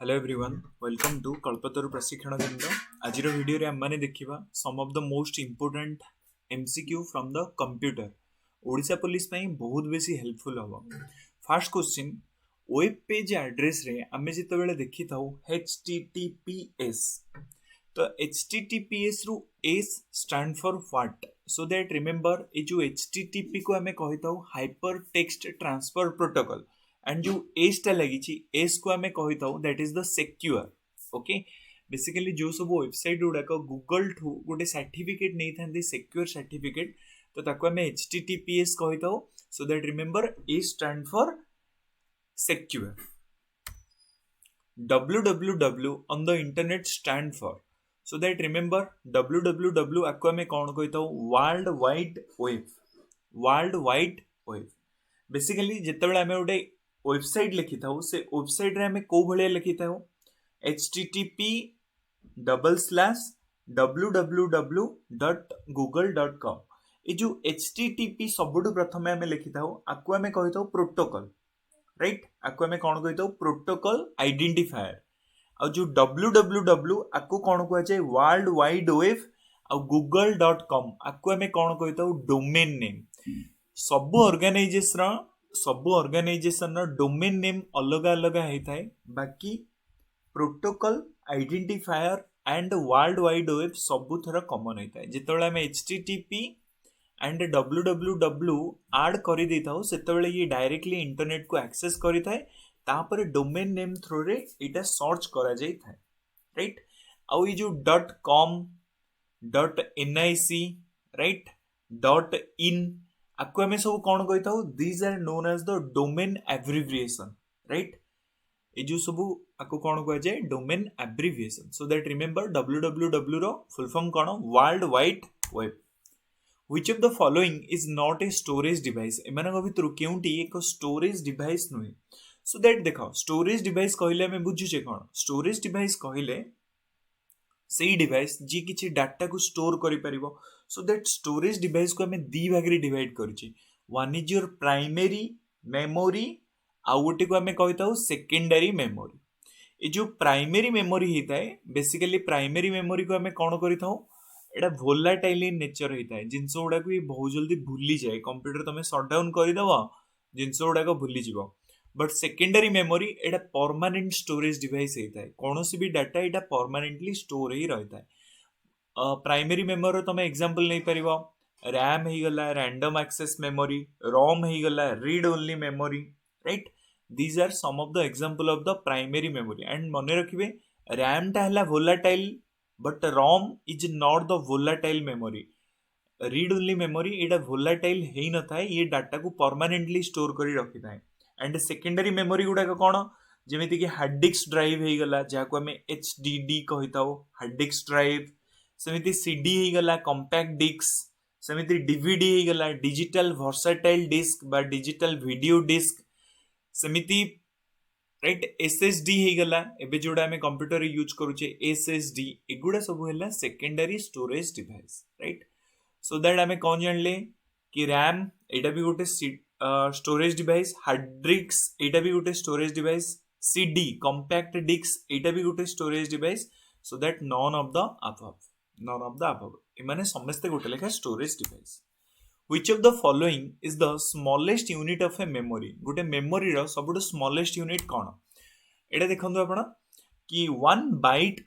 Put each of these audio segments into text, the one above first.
Hello everyone welcome to Kalpataru Prashikshan Kendra आज video रे हमने देखिबा some of the most important MCQ from the computer Odisha police पई बहुत बेसी हेल्पफुल हबो। First question web page address रे आमे जिते बेले देखि थाउ https तो https रु s stand for what so that remember ए जो http को आमे कहि थाउ hypertext transfer protocol and जो एस टा लगी एस को आम कही था that is the secure. Okay basically जो सब वेबसाइट गुड़ाक गूगल ठू गोटे सर्टिफिकेट नहीं था सिक्योर सर्टिफिकेट तो ताको आम https कही था so that remember a stand for secure. www on the internet stand for so that remember www आपको आम कौन कही था world wide web. World wide web basically जितेबाला आम गोटे वेबसाइट लिखि था से वेबसाइट रे हमें को भलिया लिखि था http://www.google.com ये जो http सबुठु प्रथम हमें लिखि था आपको हमें कहि था प्रोटोकॉल राइट आपको हमें कौन कहि था प्रोटोकॉल आइडेंटिफायर और जो www आपको कौन कह जाए वर्ल्ड वाइड वेब और google.com आपको हमें कौन कहि था डोमेन नेम। सब ऑर्गेनाइजेशन डोमेन नेम अलग अलग होता है बाकी protocol identifier and world wide web सबु थर कॉमन होता है जिते आम http एंड www आड कर दे था से ये डायरेक्टली इंटरनेट को एक्सेस करें तापर डोमेन नेम थ्रू रे इटा सर्च करा जाय था राइट। आउ ये जो .com .nic राइट .in आपको हमें सब कौन कही था these are known as the domain abbreviation right. ये जो सब आपको कौन कह जाए domain abbreviation so that remember www रो फुल फॉर्म कौन world wide web. Which of the following is not a storage device एमान भितर केउंटी एक स्टोरेज डिवाइस नुहे सो दैट देखो स्टोरेज डिवाइस कहले हमें बुझुचे कौन स्टोरेज डिवाइस कहले से डिवाइस जी किसी डाटा को स्टोर करि सो दैट स्टोरेज डिवाइस को हमें दी भाग रे डिवाइड करिछि one is your primary memory आउ गोटे को हमें कहि थाउ सेकेंडरी मेमोरी। ये जो प्राइमरी मेमोरी होता है बेसिकली प्राइमरी मेमोरी को हमें कौन करि थाउ एटा वोलाटाइल इन नेचर होता है जिनस गुड़ा को बहुत जल्दी भूली जाए कंप्यूटर तुम शटडाउन करदेव जिनस गुड़ाक भूली जीव but secondary memory Etah permanent storage device होता है कौन सी भी डाटा एटा परमानेंटली स्टोर ही रहता है। प्राइमरी मेमोरी तुम एग्जांपल नहीं पार रैम हो गला रैंडम एक्सेस मेमोरी रोम हो गला read only memory right these are some of the example of the primary memory and मन रखिए रैम टा है volatile but ROM is not the volatile memory. Read only memory एटा volatile हो न था ये डाटा को परमानेंटली स्टोर कर रखी था एंड सेकेंडरी मेमोरी गुड़ाक कौन जमीती कि हार्ड डिस्क ड्राइव हो गला जहाँ आम HDD कही था हार्ड डिस्क ड्राइव सेमिति CD हो गला कंपैक्ट डिस्क सेमिति DVD हो गला डिजिटल वर्साटाइल डिस्क बा डिजिटल वीडियो डिस्क सेमिति राइट SSD हो गला एबे जोड़ा आम कंप्यूटर यूज करूचे SSD एगुड़ा सब है secondary storage device right so that आम कौन जानले कि रैम एटा भी गोटे स्टोरेज डिवाइस हार्ड डिस्क एटा भी गोटे स्टोरेज डिवाइस CD कंपैक्ट डिस्क एटा भी गोटे storage device so that none of the above एमाने समस्ते गोटे लेखा storage device. Which of the following is the smallest unit of a memory गोटे मेमोरी रो सबुठ स्मॉलेस्ट यूनिट कौन एटा देखंतु आपण कि 1 बाइट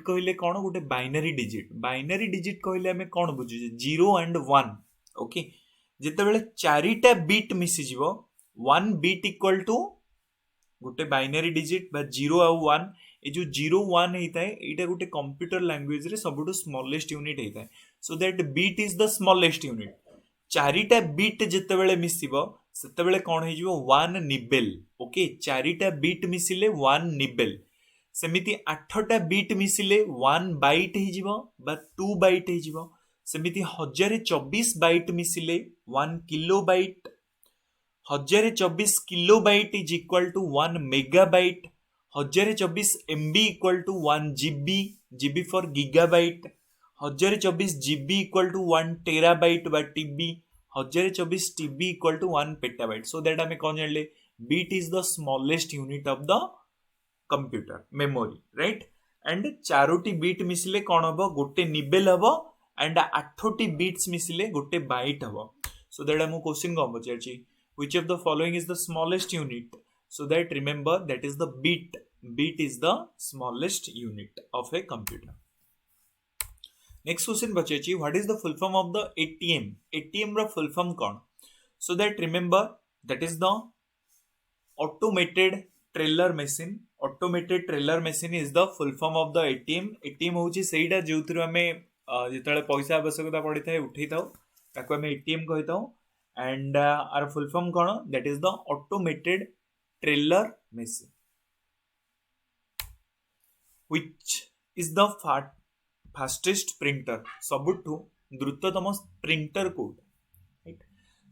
कहले कौन गोटे बाइनरी डिजिट कहले हमें कौन बुझुचे 0 एंड 1 ओके जिते बेले चारिटा बिट मिसी जीवो 1 बिट इक्वल टू गोटे बाइनरी डिजिट बा 0 आउ 1 ये जो 0 1 होता है यहाँ गोटे कंप्यूटर लैंग्वेज रे सबुठ स्मॉलेस्ट यूनिट होता है so that bit is the smallest unit. चारिटा बिट जिते बेले मिसिबो सेते बेले कौन हो जीवो 1 निबेल ओके चारिटा बिट मिसिले 1 निबेल सेमिति 8टा बिट मिसिले 1 बाइट हो जीवो बा 2 बाइट हो जीवो सेमिति 1024 बाइट मिसिले 1 kilobyte 1024 kilobyte is equal to 1 megabyte 1024 MB equal to 1 GB for gigabyte 1024 GB equal to 1 terabyte बा TB 1024 TB equal to 1 petabyte so that हमें कौन जानले bit is the smallest unit of the computer memory right and चारोटी bit मिसिले कौन हम गोटे निबेल हम एंड 8टी बीट्स मिसिले गोटे बाइट हम सो दैट आम क्वेश्चन कौन पचार which of the following is the smallest unit so that remember that is the bit is the smallest unit of a computer. Next question Pachar what is the full form of the ATM रा full form कौन so that remember that is the automated teller machine is the full form of the ATM होची सेइडा जोथुरु हमें जेतले पैसा आवश्यकता पड़ी थाए उठै थाउ ताको हमें ATM कहि थाउ and our full form कौन that is the automated teller machine which is the fastest printer सबुठु द्रुततम प्रिंटर कोड राइट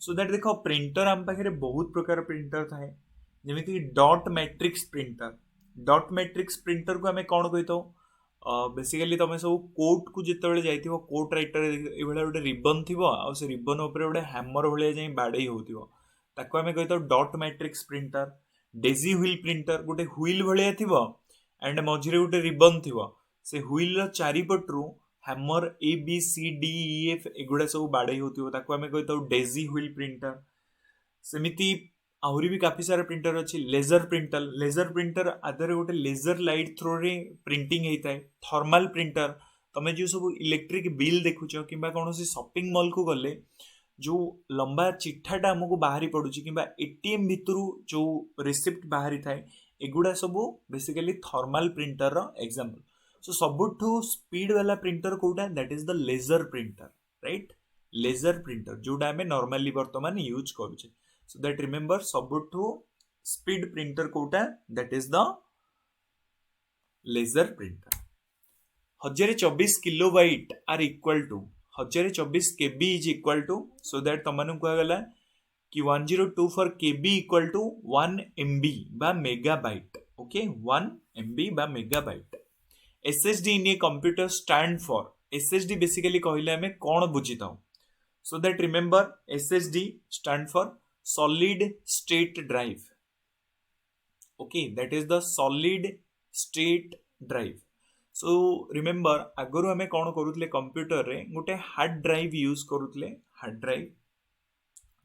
सो दैट देखो प्रिंटर आम पाखे बहुत प्रकार प्रिंटर थाए जेमिति डॉट मैट्रिक्स प्रिंटर को आम कौन कही था बेसिकली तुम सब कोर्ट को जिते जाइथिबो कोर्ट राइटर ये गोटे रिबन थी से रिबन उपर गोटे हैमर भाया जाए बाड़े होता आम कही था dot matrix printer Daisy wheel printer गोटे व्हील भाया थी एंड मझे गोटे रिबन थी से व्हील चारिपटू हैमर ABCDEF एगुड़ा सब बाड़े होता आम कही था डेजी व्हील प्रिंटर सेमिति आहरी भी काफी सारा प्रिंटर अच्छी लेजर प्रिंटर आधार गोटे लेजर लाइट थ्रो रे प्रिंटिंग होता है थर्माल प्रिंटर तुम्हें जो सब इलेक्ट्रिक बिल देखुच कि कौन शॉपिंग मॉल को गले जो लंबा चिठाटा आमको बाहरी पड़ुची कि ATM भितर जो रिसिप्ट बाहरी थाए एगुड़ा सब बेसिकली थर्माल प्रिंटर रो एग्जांपल सो सबुठु स्पीड वाला प्रिंटर कोटा that is the laser printer right laser printer जोटा आम नॉर्मली वर्तमान यूज करुचे सो दैट रिमेंबर सबुठु स्पीड प्रिंटर कोटा that is the laser printer 1024 kilobyte are equal to 1024 KB is equal to so that तुमने कहगला कि 1024 KB इक्वल टू 1 MB बा मेगाबाइट ओके 1 MB बा megabyte SSD in a computer stand for SSD basically कहले हमें कौन बुझी था so that remember SSD stand for solid state drive okay that is the solid state drive so remember आगु हमें कौन करुले कंप्यूटर रे गोटे हार्ड ड्राइव यूज करुले हार्ड ड्राइव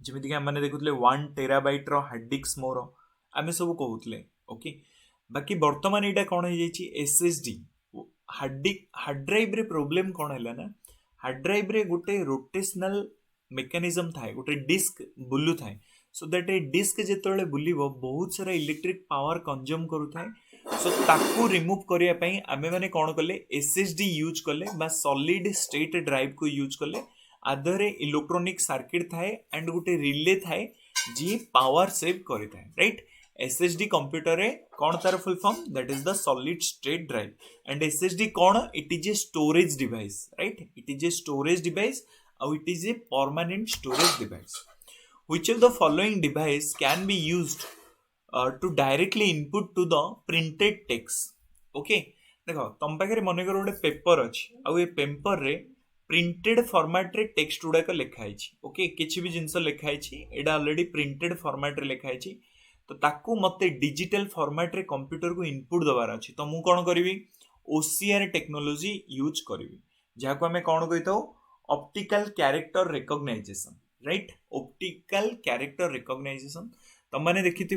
जमीती आम मैंने देखुले 1 टेराबाइट रो हार्ड डिस्क मोर आम सब कहूले ओके बाकी बर्तमान यहाँ कौन हो SSD हार्ड ड्राइव रे प्रोब्लेम कौन है ना हार्ड ड्राइव रे गोटे रोटेशनल मेकानिजम थाए गोटे डिस्क बुलू थाए सो दैट ए डिस्क जिते बुलिबो बहुत सारा इलेक्ट्रिक पावर कंज्यूम करुए सो ताकू रिमूव करने आमे माने कौन कले SSD यूज कले बा सॉलिड स्टेट ड्राइव को यूज कले आधरे इलेक्ट्रोनिक सर्किट थाए एंड गोटे रिले थाए जी पावर सेव करि थाए राइट SSD कंप्यूटर रे कौन तार full form that is the solid state drive and SSD कौन it is a storage device right it is a storage device और it is a permanent storage device which of the following device can be used to directly input to the printed text okay देखो तुम पाखे मन कर गोटे paper अच्छी आउ ये पेपर रे प्रिंटेड फॉर्मेट रे टेक्स्ट गुड़ाक लिखाई ओके किसी भी जिनस लिखाई एटा ऑलरेडी प्रिंटेड फॉर्मेट रे लिखाई तो ताकू मते डिजिटल फॉर्मेट रे कंप्यूटर को इनपुट दबार अच्छी तो मु कौन करी OCR टेक्नोलोजी यूज करी जहाँ को आम कौन कही था optical character recognition right optical character recognition तुम मैंने देखि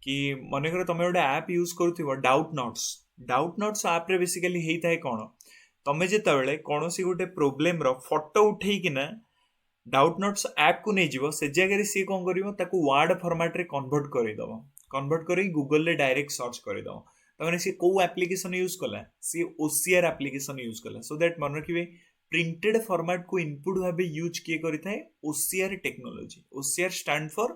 कि मन कर तुम गोटे ऐप यूज करुव डाउट नोट्स ऐप रे बेसिकली होता है कौन तुम जिते कौन सी गोटे प्रोब्लेम रो फोटो उठेकिना डाउट नोट्स ऐप को नहीं जीव से जगह सी कौन कर वर्ड फॉर्मेट रे कन्वर्ट कर गूगल रे डायरेक्ट सर्च करदेव तमें सी कौ एप्लिकेशन यूज कला सी OCR एप्लिकेशन यूज कला सो दैट मन रखिए प्रिंटेड फॉर्मेट को इनपुट भाव यूज किए करें OCR technology OCR stand for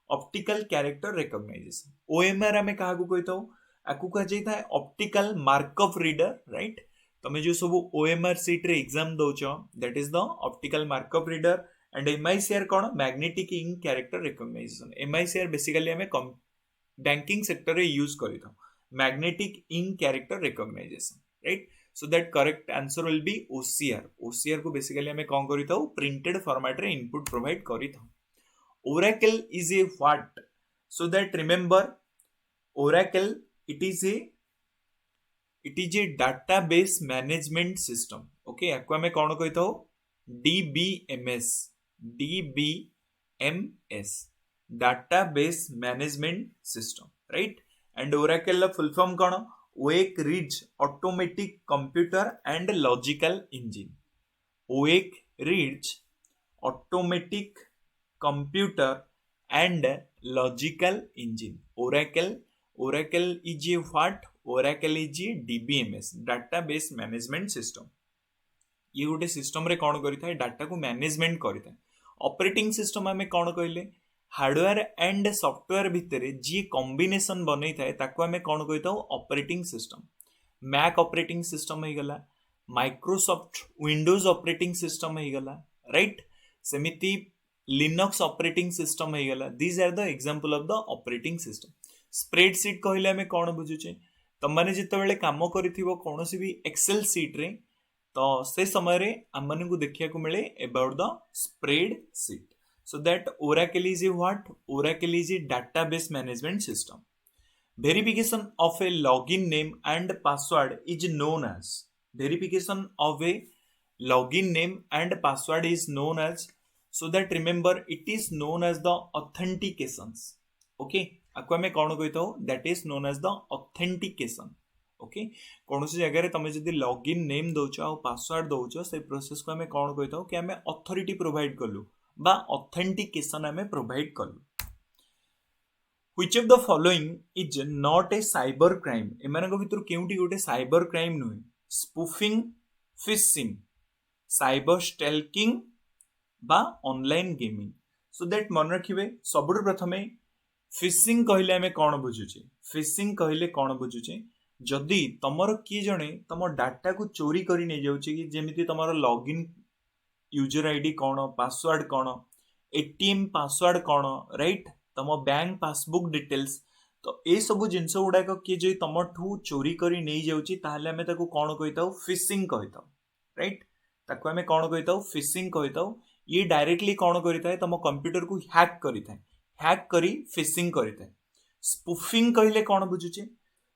optical character recognition OMR आम क्या कही था आपको कहुए ऑप्टिकल मार्कअप रीडर राइट तुम जो सब OMR सीट रे एग्जाम दौच that is the optical markup reader and MICR कौन magnetic ink character recognition MICR basically आम बैंकिंग सेक्टर रे यूज करें magnetic ink character recognition right so that correct answer will be OCR को basically हमें कौन करी था प्रिंटेड फॉर्मेट रे इनपुट प्रोवाइड करी था Oracle is a what so that remember Oracle it is a database management system. Okay, याको आमे कौन कही था? DBMS. DBMS, database management system, right. And Oracle full form कौन? Oak ridge automatic computer and logical engine. Oak ridge automatic computer and logical engine. Oracle is a what? Oracle is a DBMS, database management system. ये गोटे system रे कौन करी था? Data को management करी था. ऑपरेटिंग सिस्टम आमे कौन कहले? हार्डवेयर एंड सॉफ्टवेयर भितर जी कॉम्बिनेशन बनै थाए ताको आमे कौन कहि थाउ? Operating system. Mac operating system हे गला, माइक्रोसॉफ्ट विंडोज ऑपरेटिंग सिस्टम हे गला, राइट. सेमिति लिनक्स ऑपरेटिंग सिस्टम हे गला. These are the example of the operating system. Spreadsheet कहले हमें कौन बुझुचे? तुम माने जितेबाला काम करिथिबो कोनोसी भी एक्सेल सीट रे तो से समय रे हमन को देखिया को मिले about the spreadsheet. So that Oracle is a what? Oracle is a database management system. Verification of a login name and password is known as. Verification of a login name and password is known as. So that remember it is known as the authentications. Okay, आपको हमें कौन कहता हो? That is known as the authentication. Okay, कौन सी जगह रे तमे जदी लॉगिन नेम दोचो आ पासवर्ड दोचो से प्रोसेस को हमें कौन कहता हो? कि हमें अथॉरिटी प्रोवाइड करलु बा ऑथेंटिकेशन हमें प्रोवाइड करलु. Which of the following is not a cyber crime? एमानक भितर केउटी गोटे साइबर क्राइम नुहे? स्पूफिंग, फिशिंग, साइबर स्टैल्किंग बा ऑनलाइन गेमिंग. सो दैट मन रखिबे. सबुठ प्रथमे फिशिंग कहले हमें कौन बुझुचे? फिशिंग कहले कौन बुझुचे? जदि तमर किए जणे तम डाटा को चोरी करी नै जाउचे कि जेमिति तमर लॉगिन यूजर आईडी कौन, पासवर्ड कौन, एटीएम पासवर्ड कौन, राइट, तम बैंक पासबुक डिटेल्स. तो ए सब जिंस गुडाक किए जे तमठू चोरी करी नै जाउची ताहले हमें ताको कौन कहिताउ? फिशिंग कहिताउ, राइट. ताको हमें कौन कहिताउ? फिशिंग कहिताउ. ये डायरेक्टली कौन करिथाए? तम कंप्यूटर को हैक करिथाए, हैक करी फिशिंग करिथाए. स्पूफिंग कहले कौन बुझुचे?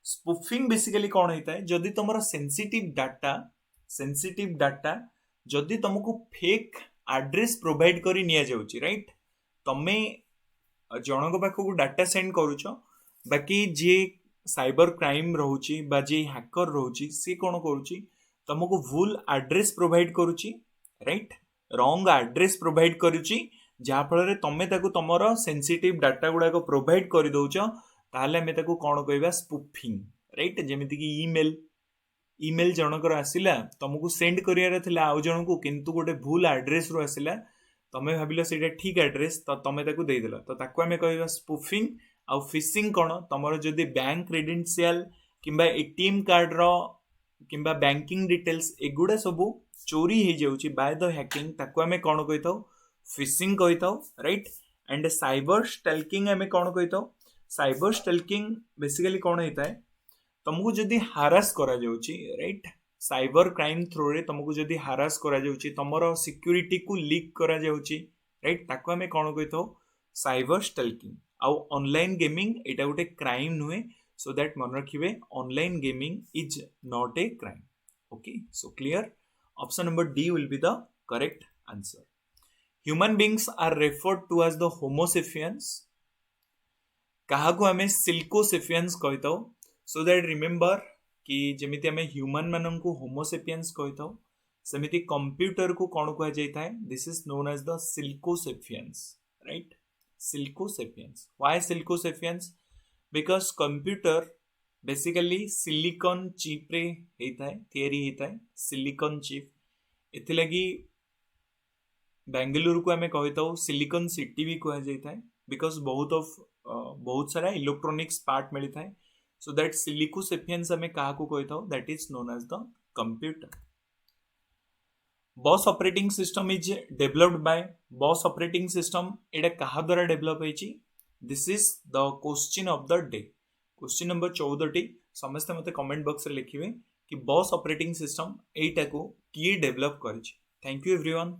स्पूफिंग बेसिकली कौन होता है? जदि तुमर सेंसिटिव डाटा जदि तुमको फेक एड्रेस प्रोवाइड करी निया जाउची, राइट. तमे जनक पाखक डाटा सेंड करूछ, बाकी जे साइबर क्राइम रहउची बा जे हैकर रहउची से कौन करूची? तुमको भूल एड्रेस प्रोवाइड करूची, राइट, रॉन्ग एड्रेस प्रोवाइड करूची, जहाँ फल तमें तुमर सेंसिटिव डाटा गुड़ाक प्रोवाइड कर दौच. ताहले हमें ताको कौन कहबा? Spoofing, right. जेमिति कि ईमेल जनकर आसिला तुमको सेंड करियार थिला आउ जनकू, किंतु गोटे भूल एड्रेस रो आसिला, तमे भाबिलो सेटा ठीक एड्रेस तो तमे ताको देई देला, तो ताको हमें कहबा स्पूफिंग. आउ फिशिंग कौन? तमर जदि बैंक क्रेडेंशियल किंबा एटीएम कार्ड रो किंबा बैंकिंग डिटेल्स एगुड़ा सब चोरी हो जाउची बाय द हैकिंग, ताको हमें कौन कहिताउ? फिशिंग कहिताउ, राइट. एंड साइबर स्टैल्किंग हमें कौन कहिताउ? साइबर स्टैल्किंग बेसिकली कौन होता है? तुमको जदि हारास करा जाउची, राइट, साइबर क्राइम थ्रू रे तुमको जदि हारास करा जाउची, तमरो सिक्योरिटी को लीक करा जाउची, राइट, ताको हमें कौन कहिताउ? साइबर स्टैल्किंग. आउ ऑनलाइन गेमिंग एटा गोटे क्राइम नुहे. सो दैट मन रखिबे online gaming is not a crime. Okay, so clear. Option number D will be the correct answer. Human beings are referred to as the Homo sapiens. कहा को हमें सिल्को sapiens कहता हूँ. सो that remember कि जेमिति हमें human मानन को होमो सेपियंस कहता हूँ, सेमिति कंप्यूटर को कौन कहा जाता है? This is known as the silico sapiens, right. Silico sapiens. Why silico sapiens? Because computer basically silicon chip रे होता है, तैयारी होता है, सिलिकॉन चिप. एथिलागी बेंगलुरु को हमें कहता हूँ सिलिकॉन सिटी भी कहा जाता है, बिकॉज बहुत सारा इलेक्ट्रॉनिक्स पार्ट मिलता है. सो दैट सिलिको सेपियंस हमें कहा को कहता हूँ? That is known as the computer. Boss operating system is developed by. Boss operating system एटा कहा द्वारा डेवलप होइची? This is the question of the day. Question number 14 समस्त मते कमेंट बॉक्स रे लिखिबे कि बॉस ऑपरेटिंग सिस्टम एटा को किए डेवलप करिछि. Thank you everyone.